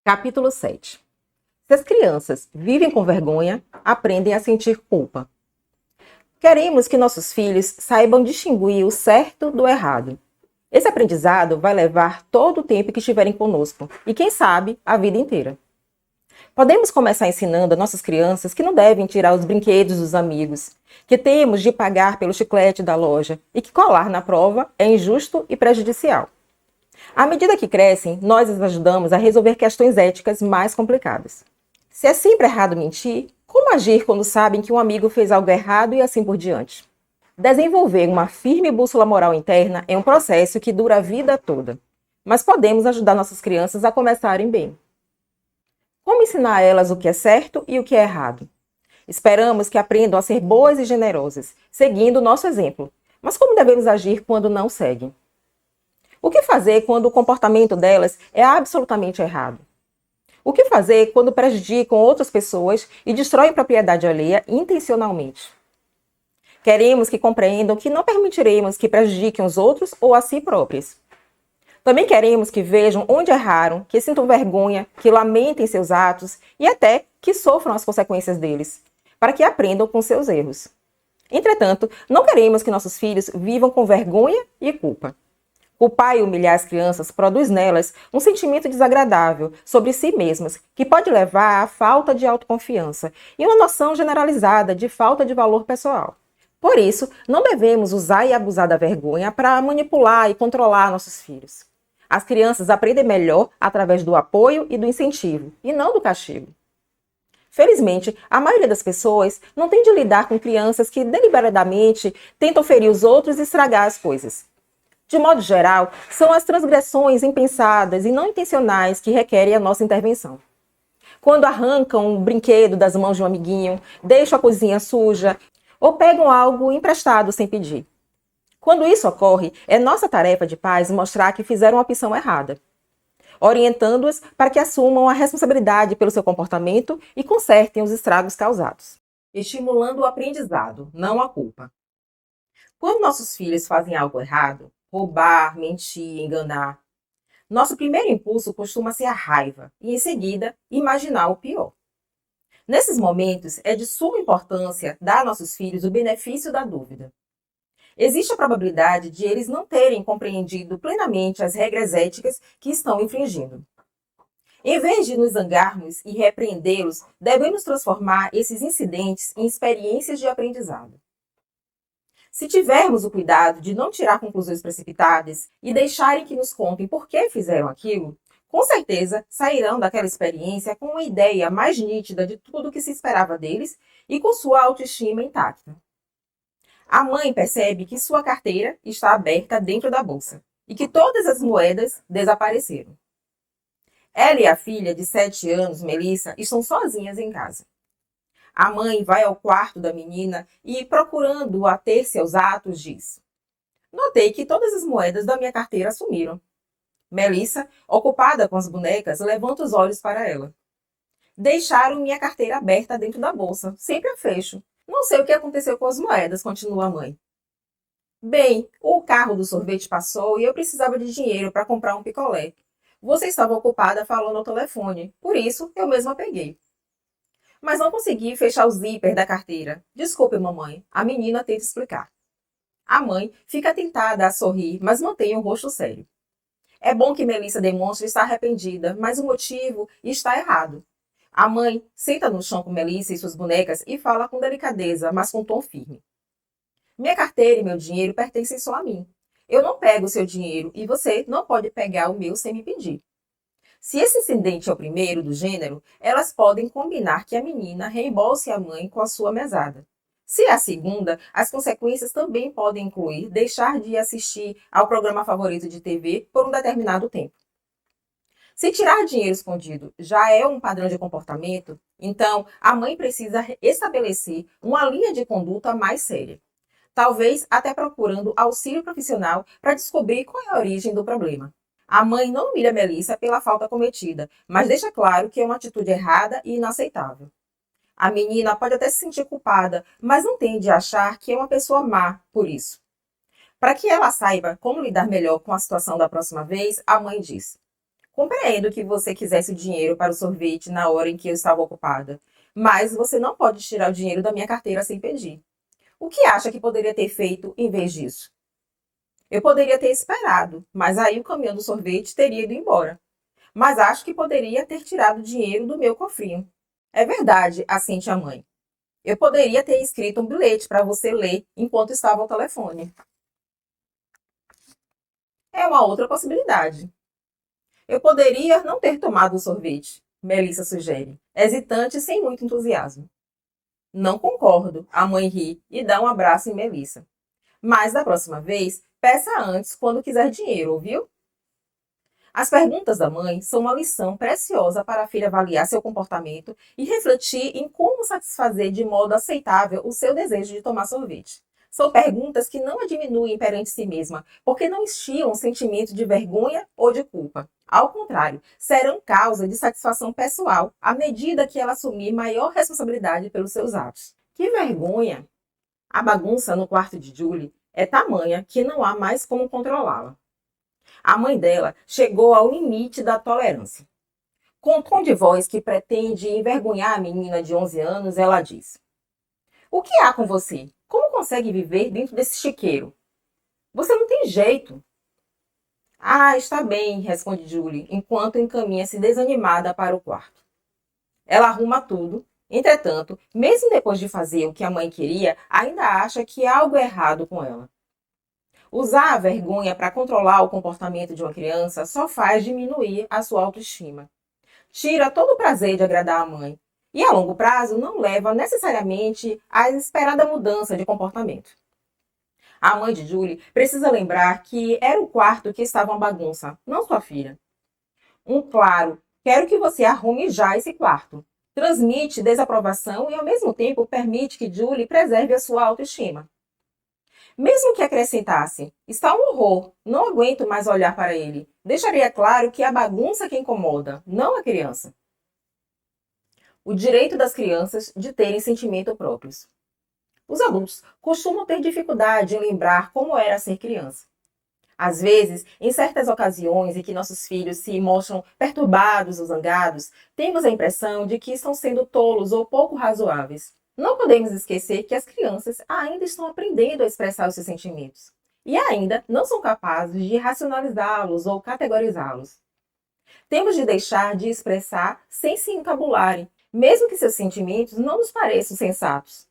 Capítulo 7. Se as crianças vivem com vergonha, aprendem a sentir culpa. Queremos que nossos filhos saibam distinguir o certo do errado. Esse aprendizado vai levar todo o tempo que estiverem conosco e, quem sabe, a vida inteira. Podemos começar ensinando a nossas crianças que não devem tirar os brinquedos dos amigos, que temos de pagar pelo chiclete da loja e que colar na prova é injusto e prejudicial. À medida que crescem, nós os ajudamos a resolver questões éticas mais complicadas. Se é sempre errado mentir, como agir quando sabem que um amigo fez algo errado e assim por diante? Desenvolver uma firme bússola moral interna é um processo que dura a vida toda, mas podemos ajudar nossas crianças a começarem bem. Como ensinar a elas o que é certo e o que é errado? Esperamos que aprendam a ser boas e generosas, seguindo o nosso exemplo, mas como devemos agir quando não seguem? O que fazer quando o comportamento delas é absolutamente errado? O que fazer quando prejudicam outras pessoas e destroem propriedade alheia intencionalmente? Queremos que compreendam que não permitiremos que prejudiquem os outros ou a si próprios. Também queremos que vejam onde erraram, que sintam vergonha, que lamentem seus atos e até que sofram as consequências deles, para que aprendam com seus erros. Entretanto, não queremos que nossos filhos vivam com vergonha e culpa. Culpar e humilhar as crianças produz nelas um sentimento desagradável sobre si mesmas, que pode levar à falta de autoconfiança e uma noção generalizada de falta de valor pessoal. Por isso, não devemos usar e abusar da vergonha para manipular e controlar nossos filhos. As crianças aprendem melhor através do apoio e do incentivo, e não do castigo. Felizmente, a maioria das pessoas não tem de lidar com crianças que deliberadamente tentam ferir os outros e estragar as coisas. De modo geral, são as transgressões impensadas e não intencionais que requerem a nossa intervenção. Quando arrancam um brinquedo das mãos de um amiguinho, deixam a cozinha suja ou pegam algo emprestado sem pedir. Quando isso ocorre, é nossa tarefa de pais mostrar que fizeram a opção errada, orientando-os para que assumam a responsabilidade pelo seu comportamento e consertem os estragos causados. Estimulando o aprendizado, não a culpa. Quando nossos filhos fazem algo errado, roubar, mentir, enganar, nosso primeiro impulso costuma ser a raiva e, em seguida, imaginar o pior. Nesses momentos, é de suma importância dar a nossos filhos o benefício da dúvida. Existe a probabilidade de eles não terem compreendido plenamente as regras éticas que estão infringindo. Em vez de nos zangarmos e repreendê-los, devemos transformar esses incidentes em experiências de aprendizado. Se tivermos o cuidado de não tirar conclusões precipitadas e deixarem que nos contem por que fizeram aquilo, com certeza sairão daquela experiência com uma ideia mais nítida de tudo o que se esperava deles e com sua autoestima intacta. A mãe percebe que sua carteira está aberta dentro da bolsa e que todas as moedas desapareceram. Ela e a filha de 7 anos, Melissa, estão sozinhas em casa. A mãe vai ao quarto da menina e, procurando ater-se aos atos, diz: "Notei que todas as moedas da minha carteira sumiram." Melissa, ocupada com as bonecas, levanta os olhos para ela. "Deixaram minha carteira aberta dentro da bolsa, sempre a fecho. Não sei o que aconteceu com as moedas", continua a mãe. "Bem, o carro do sorvete passou e eu precisava de dinheiro para comprar um picolé. Você estava ocupada falando ao telefone, por isso eu mesma peguei. Mas não consegui fechar o zíper da carteira. Desculpe, mamãe." A menina tenta explicar. A mãe fica tentada a sorrir, mas mantém o rosto sério. É bom que Melissa demonstre estar arrependida, mas o motivo está errado. A mãe senta no chão com Melissa e suas bonecas e fala com delicadeza, mas com tom firme: "Minha carteira e meu dinheiro pertencem só a mim. Eu não pego o seu dinheiro e você não pode pegar o meu sem me pedir." Se esse incidente é o primeiro do gênero, elas podem combinar que a menina reembolse a mãe com a sua mesada. Se é a segunda, as consequências também podem incluir deixar de assistir ao programa favorito de TV por um determinado tempo. Se tirar dinheiro escondido já é um padrão de comportamento, então a mãe precisa estabelecer uma linha de conduta mais séria. Talvez até procurando auxílio profissional para descobrir qual é a origem do problema. A mãe não humilha Melissa pela falta cometida, mas deixa claro que é uma atitude errada e inaceitável. A menina pode até se sentir culpada, mas não tende a achar que é uma pessoa má por isso. Para que ela saiba como lidar melhor com a situação da próxima vez, a mãe diz: Compreendo que você quisesse o dinheiro para o sorvete na hora em que eu estava ocupada, mas você não pode tirar o dinheiro da minha carteira sem pedir. O que acha que poderia ter feito em vez disso? Eu poderia ter esperado, mas aí o caminhão do sorvete teria ido embora. Mas acho que poderia ter tirado o dinheiro do meu cofrinho. É verdade, assente a mãe. Eu poderia ter escrito um bilhete para você ler enquanto estava ao telefone. É uma outra possibilidade. Eu poderia não ter tomado o sorvete, Melissa sugere, hesitante e sem muito entusiasmo. Não concordo, a mãe ri e dá um abraço em Melissa. Mas da próxima vez, peça antes quando quiser dinheiro, ouviu? As perguntas da mãe são uma lição preciosa para a filha avaliar seu comportamento e refletir em como satisfazer de modo aceitável o seu desejo de tomar sorvete. São perguntas que não a diminuem perante si mesma, porque não instiam um sentimento de vergonha ou de culpa. Ao contrário, serão causa de satisfação pessoal à medida que ela assumir maior responsabilidade pelos seus atos. Que vergonha! A bagunça no quarto de Julie é tamanha que não há mais como controlá-la. A mãe dela chegou ao limite da tolerância. Com um tom de voz que pretende envergonhar a menina de 11 anos, ela diz: O que há com você? Como consegue viver dentro desse chiqueiro? Você não tem jeito. Ah, está bem, responde Julie, enquanto encaminha-se desanimada para o quarto. Ela arruma tudo, entretanto, mesmo depois de fazer o que a mãe queria, ainda acha que há algo errado com ela. Usar a vergonha para controlar o comportamento de uma criança só faz diminuir a sua autoestima. Tira todo o prazer de agradar a mãe. E a longo prazo não leva necessariamente à esperada mudança de comportamento. A mãe de Julie precisa lembrar que era o quarto que estava uma bagunça, não sua filha. Um claro, quero que você arrume já esse quarto. Transmite desaprovação e ao mesmo tempo permite que Julie preserve a sua autoestima. Mesmo que acrescentasse, está um horror, não aguento mais olhar para ele. Deixaria claro que é a bagunça que incomoda, não a criança. O direito das crianças de terem sentimento próprios. Os adultos costumam ter dificuldade em lembrar como era ser criança. Às vezes, em certas ocasiões em que nossos filhos se mostram perturbados ou zangados, temos a impressão de que estão sendo tolos ou pouco razoáveis. Não podemos esquecer que as crianças ainda estão aprendendo a expressar os seus sentimentos e ainda não são capazes de racionalizá-los ou categorizá-los. Temos de deixar de expressar sem se encabularem, mesmo que seus sentimentos não nos pareçam sensatos.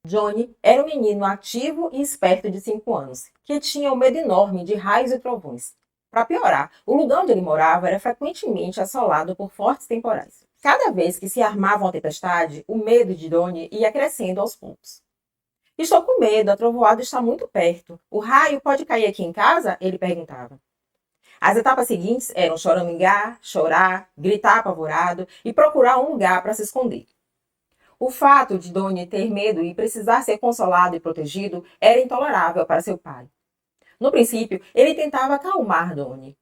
Johnny era um menino ativo e esperto de 5 anos, que tinha um medo enorme de raios e trovões. Para piorar, o lugar onde ele morava era frequentemente assolado por fortes temporais. Cada vez que se armava uma tempestade, o medo de Johnny ia crescendo aos poucos. Estou com medo, a trovoada está muito perto. O raio pode cair aqui em casa? Ele perguntava. As etapas seguintes eram choramingar, chorar, gritar apavorado e procurar um lugar para se esconder. O fato de Donnie ter medo e precisar ser consolado e protegido era intolerável para seu pai. No princípio, ele tentava acalmar Donnie.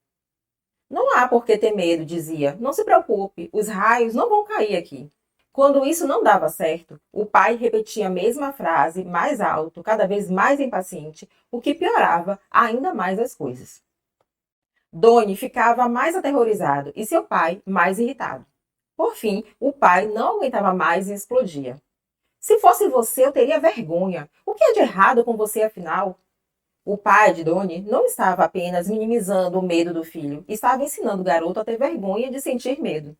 Não há por que ter medo, dizia. Não se preocupe, os raios não vão cair aqui. Quando isso não dava certo, o pai repetia a mesma frase mais alto, cada vez mais impaciente, o que piorava ainda mais as coisas. Donnie ficava mais aterrorizado e seu pai mais irritado. Por fim, o pai não aguentava mais e explodia. Se fosse você, eu teria vergonha. O que é de errado com você, afinal? O pai de Donnie não estava apenas minimizando o medo do filho, estava ensinando o garoto a ter vergonha de sentir medo.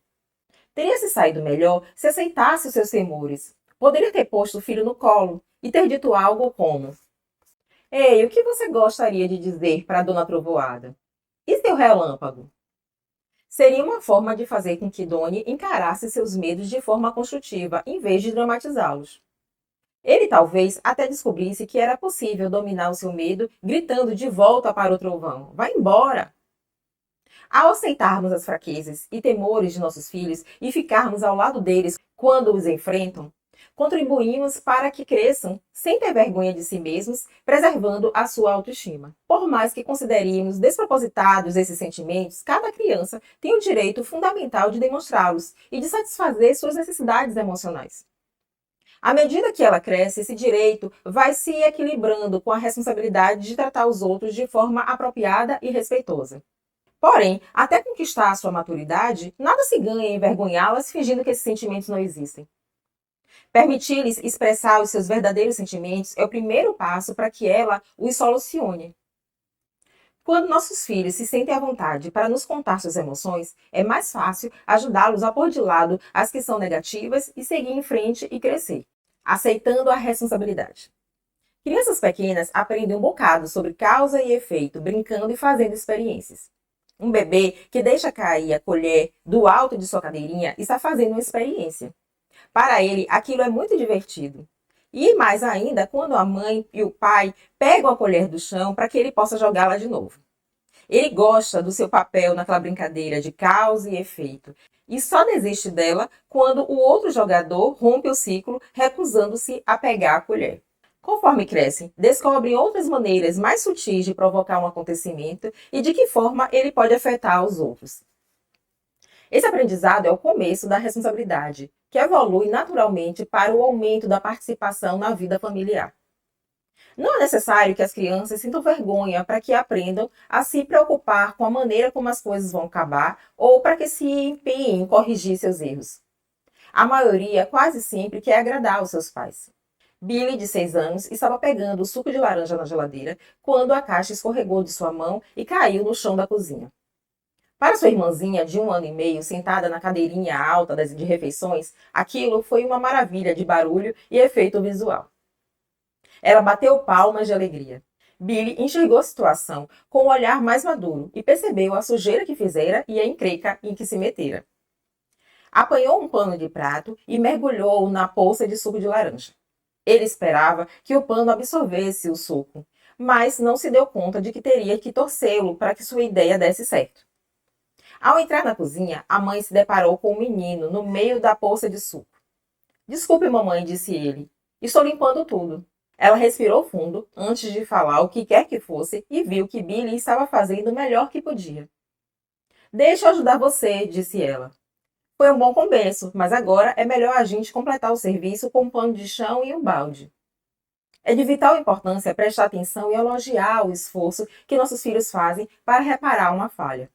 Teria se saído melhor se aceitasse os seus temores. Poderia ter posto o filho no colo e ter dito algo como: Ei, o que você gostaria de dizer para a Dona Trovoada? E seu relâmpago? Seria uma forma de fazer com que Donnie encarasse seus medos de forma construtiva, em vez de dramatizá-los. Ele talvez até descobrisse que era possível dominar o seu medo gritando de volta para o trovão: Vai embora! Ao aceitarmos as fraquezas e temores de nossos filhos e ficarmos ao lado deles quando os enfrentam, contribuímos para que cresçam sem ter vergonha de si mesmos, preservando a sua autoestima. Por mais que consideremos despropositados esses sentimentos, cada criança tem o direito fundamental de demonstrá-los e de satisfazer suas necessidades emocionais. À medida que ela cresce, esse direito vai se equilibrando com a responsabilidade de tratar os outros de forma apropriada e respeitosa. Porém, até conquistar a sua maturidade, nada se ganha em envergonhá-las fingindo que esses sentimentos não existem. Permitir-lhes expressar os seus verdadeiros sentimentos é o primeiro passo para que ela os solucione. Quando nossos filhos se sentem à vontade para nos contar suas emoções, é mais fácil ajudá-los a pôr de lado as que são negativas e seguir em frente e crescer, aceitando a responsabilidade. Crianças pequenas aprendem um bocado sobre causa e efeito, brincando e fazendo experiências. Um bebê que deixa cair a colher do alto de sua cadeirinha está fazendo uma experiência. Para ele, aquilo é muito divertido. E mais ainda quando a mãe e o pai pegam a colher do chão para que ele possa jogá-la de novo. Ele gosta do seu papel naquela brincadeira de causa e efeito. E só desiste dela quando o outro jogador rompe o ciclo, recusando-se a pegar a colher. Conforme crescem, descobrem outras maneiras mais sutis de provocar um acontecimento e de que forma ele pode afetar os outros. Esse aprendizado é o começo da responsabilidade, que evolui naturalmente para o aumento da participação na vida familiar. Não é necessário que as crianças sintam vergonha para que aprendam a se preocupar com a maneira como as coisas vão acabar ou para que se empenhem em corrigir seus erros. A maioria quase sempre quer agradar os seus pais. Billy, de 6 anos, estava pegando o suco de laranja na geladeira quando a caixa escorregou de sua mão e caiu no chão da cozinha. Para sua irmãzinha de 1 ano e meio, sentada na cadeirinha alta de refeições, aquilo foi uma maravilha de barulho e efeito visual. Ela bateu palmas de alegria. Billy enxergou a situação com um olhar mais maduro e percebeu a sujeira que fizera e a encrenca em que se metera. Apanhou um pano de prato e mergulhou na poça de suco de laranja. Ele esperava que o pano absorvesse o suco, mas não se deu conta de que teria que torcê-lo para que sua ideia desse certo. Ao entrar na cozinha, a mãe se deparou com o menino no meio da poça de suco. Desculpe, mamãe, disse ele. Estou limpando tudo. Ela respirou fundo antes de falar o que quer que fosse e viu que Billy estava fazendo o melhor que podia. Deixa eu ajudar você, disse ela. Foi um bom começo, mas agora é melhor a gente completar o serviço com um pano de chão e um balde. É de vital importância prestar atenção e elogiar o esforço que nossos filhos fazem para reparar uma falha.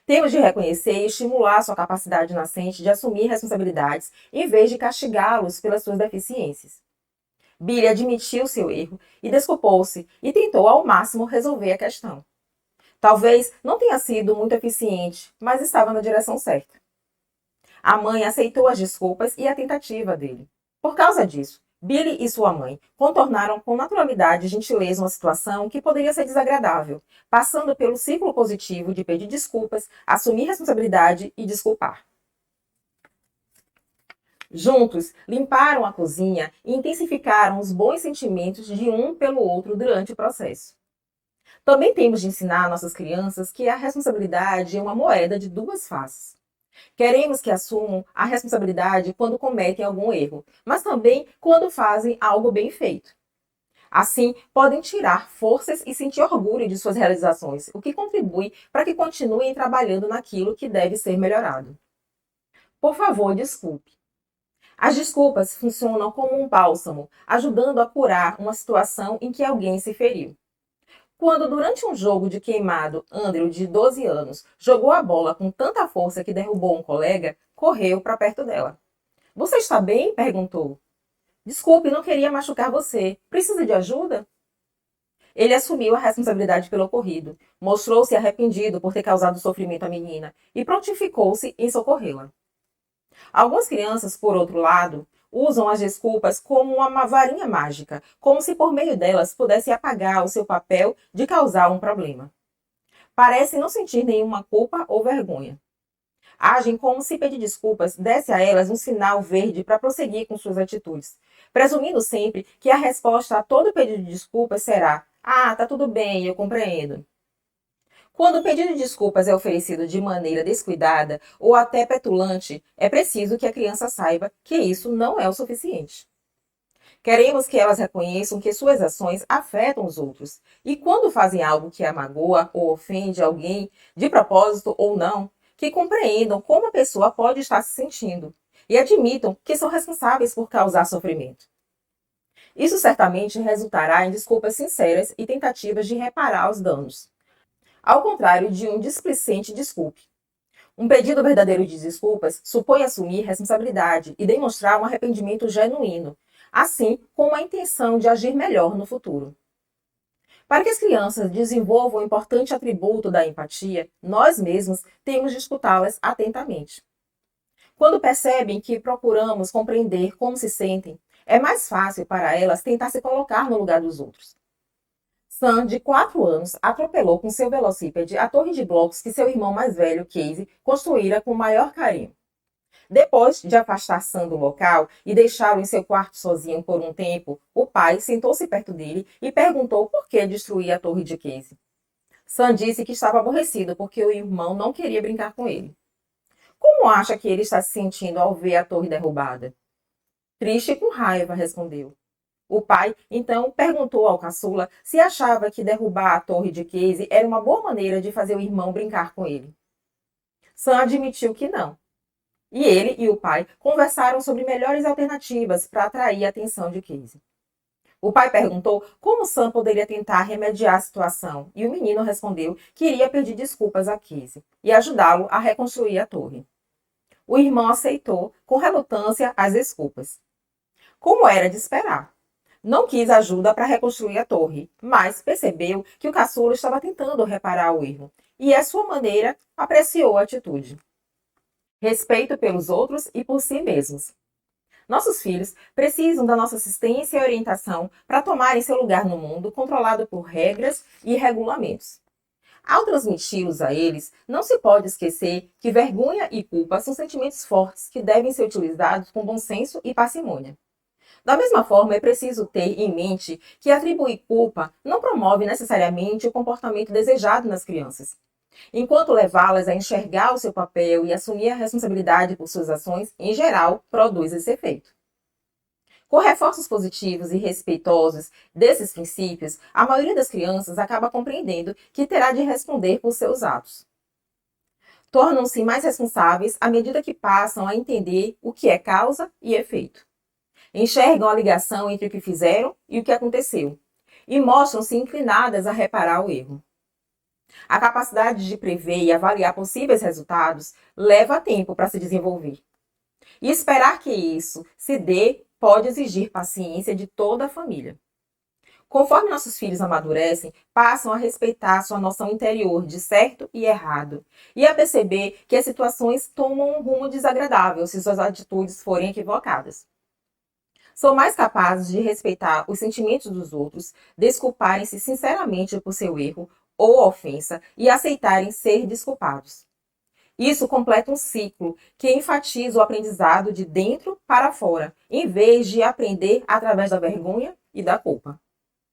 Temos de reconhecer e estimular sua capacidade nascente de assumir responsabilidades, em vez de castigá-los pelas suas deficiências. Billy admitiu seu erro e desculpou-se e tentou ao máximo resolver a questão. Talvez não tenha sido muito eficiente, mas estava na direção certa. A mãe aceitou as desculpas e a tentativa dele. Por causa disso, Billy e sua mãe contornaram com naturalidade e gentileza uma situação que poderia ser desagradável, passando pelo ciclo positivo de pedir desculpas, assumir responsabilidade e desculpar. Juntos, limparam a cozinha e intensificaram os bons sentimentos de um pelo outro durante o processo. Também temos de ensinar a nossas crianças que a responsabilidade é uma moeda de duas faces. Queremos que assumam a responsabilidade quando cometem algum erro, mas também quando fazem algo bem feito. Assim, podem tirar forças e sentir orgulho de suas realizações, o que contribui para que continuem trabalhando naquilo que deve ser melhorado. Por favor, desculpe. As desculpas funcionam como um bálsamo, ajudando a curar uma situação em que alguém se feriu. Quando, durante um jogo de queimado, Andrew, de 12 anos, jogou a bola com tanta força que derrubou um colega, correu para perto dela. Você está bem? Perguntou. Desculpe, não queria machucar você. Precisa de ajuda? Ele assumiu a responsabilidade pelo ocorrido, mostrou-se arrependido por ter causado sofrimento à menina e prontificou-se em socorrê-la. Algumas crianças, por outro lado, usam as desculpas como uma varinha mágica, como se por meio delas pudesse apagar o seu papel de causar um problema. Parecem não sentir nenhuma culpa ou vergonha. Agem como se pedir desculpas desse a elas um sinal verde para prosseguir com suas atitudes, presumindo sempre que a resposta a todo pedido de desculpas será: "Ah, tá tudo bem, eu compreendo". Quando o pedido de desculpas é oferecido de maneira descuidada ou até petulante, é preciso que a criança saiba que isso não é o suficiente. Queremos que elas reconheçam que suas ações afetam os outros e, quando fazem algo que a magoa ou ofende alguém, de propósito ou não, que compreendam como a pessoa pode estar se sentindo e admitam que são responsáveis por causar sofrimento. Isso certamente resultará em desculpas sinceras e tentativas de reparar os danos. ao contrário de um displicente desculpe. Um pedido verdadeiro de desculpas supõe assumir responsabilidade e demonstrar um arrependimento genuíno, assim como a intenção de agir melhor no futuro. Para que as crianças desenvolvam o importante atributo da empatia, nós mesmos temos de escutá-las atentamente. Quando percebem que procuramos compreender como se sentem, é mais fácil para elas tentar se colocar no lugar dos outros. Sam, de 4 anos, atropelou com seu velocípede a torre de blocos que seu irmão mais velho, Casey, construíra com maior carinho. Depois de afastar Sam do local e deixá-lo em seu quarto sozinho por um tempo, o pai sentou-se perto dele e perguntou por que destruía a torre de Casey. Sam disse que estava aborrecido porque o irmão não queria brincar com ele. Como acha que ele está se sentindo ao ver a torre derrubada? Triste e com raiva, respondeu. O pai, então, perguntou ao caçula se achava que derrubar a torre de Casey era uma boa maneira de fazer o irmão brincar com ele. Sam admitiu que não. E ele e o pai conversaram sobre melhores alternativas para atrair a atenção de Casey. O pai perguntou como Sam poderia tentar remediar a situação e o menino respondeu que iria pedir desculpas a Casey e ajudá-lo a reconstruir a torre. O irmão aceitou, com relutância, as desculpas. Como era de esperar. Não quis ajuda para reconstruir a torre, mas percebeu que o caçula estava tentando reparar o erro e, à sua maneira, apreciou a atitude. Respeito pelos outros e por si mesmos. Nossos filhos precisam da nossa assistência e orientação para tomarem seu lugar no mundo controlado por regras e regulamentos. Ao transmiti-los a eles, não se pode esquecer que vergonha e culpa são sentimentos fortes que devem ser utilizados com bom senso e parcimônia. Da mesma forma, é preciso ter em mente que atribuir culpa não promove necessariamente o comportamento desejado nas crianças. Enquanto levá-las a enxergar o seu papel e assumir a responsabilidade por suas ações, em geral, produz esse efeito. Com reforços positivos e respeitosos desses princípios, a maioria das crianças acaba compreendendo que terá de responder por seus atos. Tornam-se mais responsáveis à medida que passam a entender o que é causa e efeito. Enxergam a ligação entre o que fizeram e o que aconteceu, e mostram-se inclinadas a reparar o erro. A capacidade de prever e avaliar possíveis resultados leva tempo para se desenvolver. E esperar que isso se dê pode exigir paciência de toda a família. Conforme nossos filhos amadurecem, passam a respeitar sua noção interior de certo e errado, e a perceber que as situações tomam um rumo desagradável se suas atitudes forem equivocadas. São mais capazes de respeitar os sentimentos dos outros, desculparem-se sinceramente por seu erro ou ofensa e aceitarem ser desculpados. Isso completa um ciclo que enfatiza o aprendizado de dentro para fora, em vez de aprender através da vergonha e da culpa.